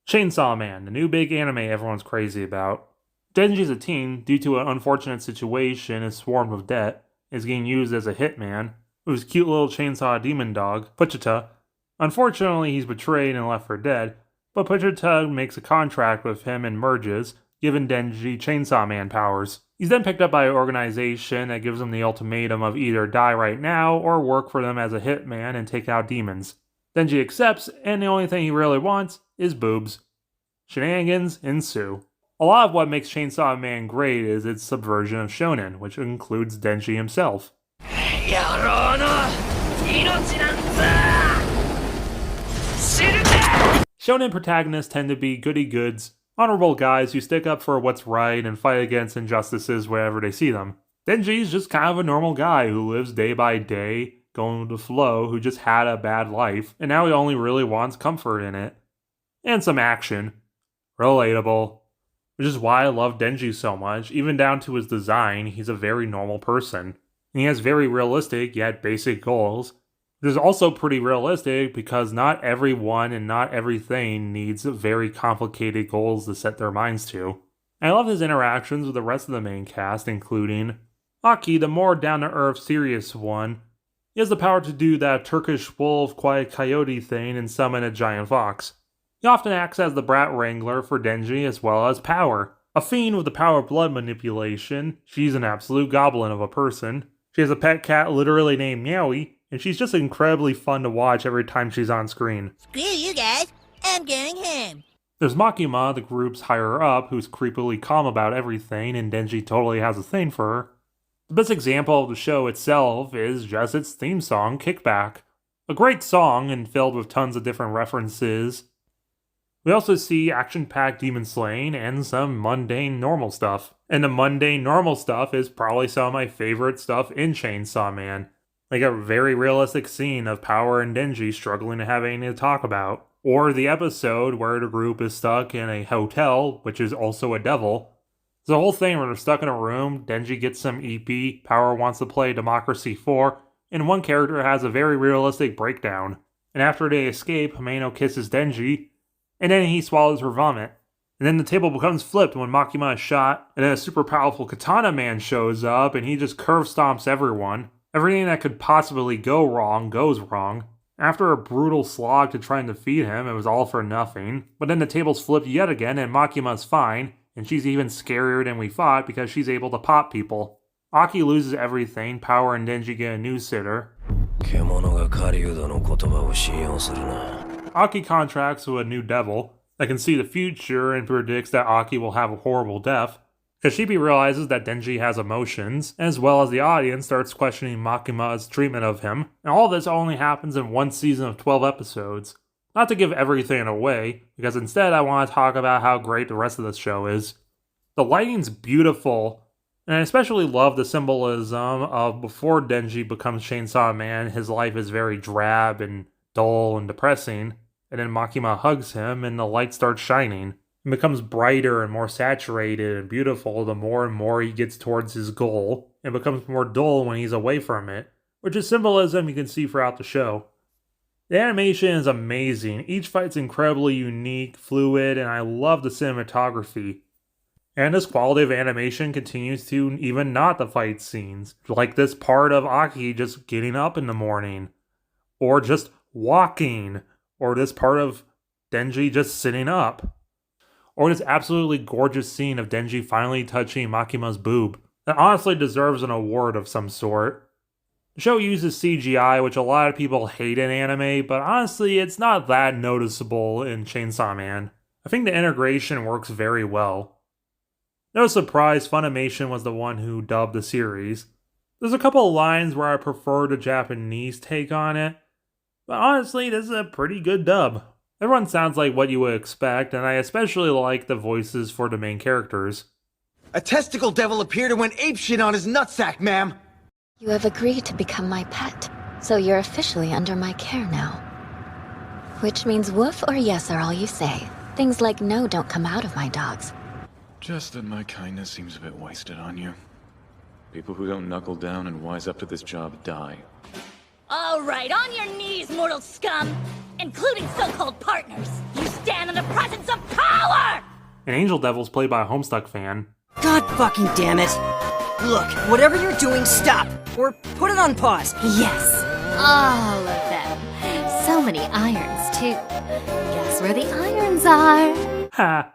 Chainsaw Man, the new big anime everyone's crazy about. Denji's a teen due to an unfortunate situation is swarmed with debt, is getting used as a hitman, whose cute little chainsaw demon dog, Puchita. Unfortunately, he's betrayed and left for dead, but Puchita makes a contract with him and merges, giving Denji Chainsaw Man powers. He's then picked up by an organization that gives him the ultimatum of either die right now or work for them as a hitman and take out demons. Denji accepts, and the only thing he really wants is boobs. Shenanigans ensue. A lot of what makes Chainsaw Man great is its subversion of shonen, which includes Denji himself. Shonen protagonists tend to be goody-goods, honorable guys who stick up for what's right and fight against injustices wherever they see them. Denji's just kind of a normal guy who lives day by day, going with the flow, who just had a bad life, and now he only really wants comfort in it. And some action. Relatable. Which is why I love Denji so much, even down to his design. He's a very normal person. And he has very realistic yet basic goals. Which is also pretty realistic because not everyone and not everything needs very complicated goals to set their minds to. And I love his interactions with the rest of the main cast, including Aki, the more down-to-earth serious one. He has the power to do that Turkish wolf, quiet coyote thing and summon a giant fox. He often acts as the brat wrangler for Denji as well as Power. A fiend with the power of blood manipulation, she's an absolute goblin of a person. She has a pet cat literally named Meowie, and she's just incredibly fun to watch every time she's on screen. Screw you guys, I'm going home. There's Makima, the group's higher up, who's creepily calm about everything, and Denji totally has a thing for her. The best example of the show itself is just its theme song, Kickback. A great song and filled with tons of different references. We also see action-packed demon slaying and some mundane normal stuff. And the mundane normal stuff is probably some of my favorite stuff in Chainsaw Man. Like a very realistic scene of Power and Denji struggling to have anything to talk about. Or the episode where the group is stuck in a hotel, which is also a devil. The whole thing where they're stuck in a room, Denji gets some EP, Power wants to play Democracy 4, and one character has a very realistic breakdown. And after they escape, Himeno kisses Denji, and then he swallows her vomit. And then the table becomes flipped when Makima is shot, and then a super powerful Katana Man shows up, and he just curve stomps everyone. Everything that could possibly go wrong goes wrong. After a brutal slog to try and defeat him, it was all for nothing. But then the tables flipped yet again, and Makima's fine, and she's even scarier than we thought because she's able to pop people. Aki loses everything, Power and Denji get a new sitter. Aki contracts with a new devil that can see the future and predicts that Aki will have a horrible death. Kashibi realizes that Denji has emotions, as well as the audience starts questioning Makima's treatment of him, and all this only happens in one season of 12 episodes. Not to give everything away, because instead I want to talk about how great the rest of the show is. The lighting's beautiful, and I especially love the symbolism of before Denji becomes Chainsaw Man, his life is very drab and dull and depressing, and then Makima hugs him and the light starts shining. It becomes brighter and more saturated and beautiful the more and more he gets towards his goal, and becomes more dull when he's away from it, which is symbolism you can see throughout the show. The animation is amazing, each fight's incredibly unique, fluid, and I love the cinematography. And this quality of animation continues to even not the fight scenes, like this part of Aki just getting up in the morning, or just walking, or this part of Denji just sitting up, or this absolutely gorgeous scene of Denji finally touching Makima's boob that honestly deserves an award of some sort. The show uses CGI, which a lot of people hate in anime, but honestly it's not that noticeable in Chainsaw Man. I think the integration works very well. No surprise, Funimation was the one who dubbed the series. There's a couple of lines where I prefer the Japanese take on it, but honestly, this is a pretty good dub. Everyone sounds like what you would expect, and I especially like the voices for the main characters. A testicle devil appeared and went apeshit on his nutsack, ma'am! You have agreed to become my pet, so you're officially under my care now. Which means woof or yes are all you say. Things like no don't come out of my dogs. Just that my kindness seems a bit wasted on you. People who don't knuckle down and wise up to this job die. All right, on your knees, mortal scum! Including so-called partners! You stand in the presence of power! And Angel Devil's played by a Homestuck fan. God fucking damn it! Look, whatever you're doing, stop! Or put it on pause. Yes, all of them. So many irons, too. Guess where the irons are? Ha!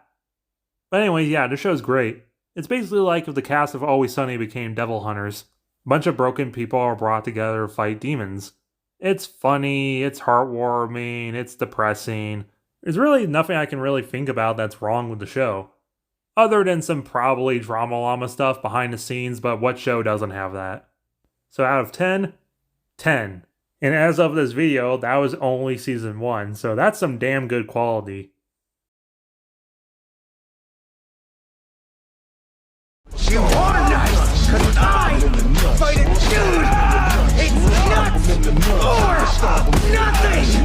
But anyway, yeah, the show's great. It's basically like if the cast of Always Sunny became devil hunters. A bunch of broken people are brought together to fight demons. It's funny, it's heartwarming, it's depressing. There's really nothing I can really think about that's wrong with the show. Other than some probably drama llama stuff behind the scenes, but what show doesn't have that? So out of 10, 10. And as of this video, that was only season 1, so that's some damn good quality. You are nice, cause I fight a dude! It's nuts or nothing!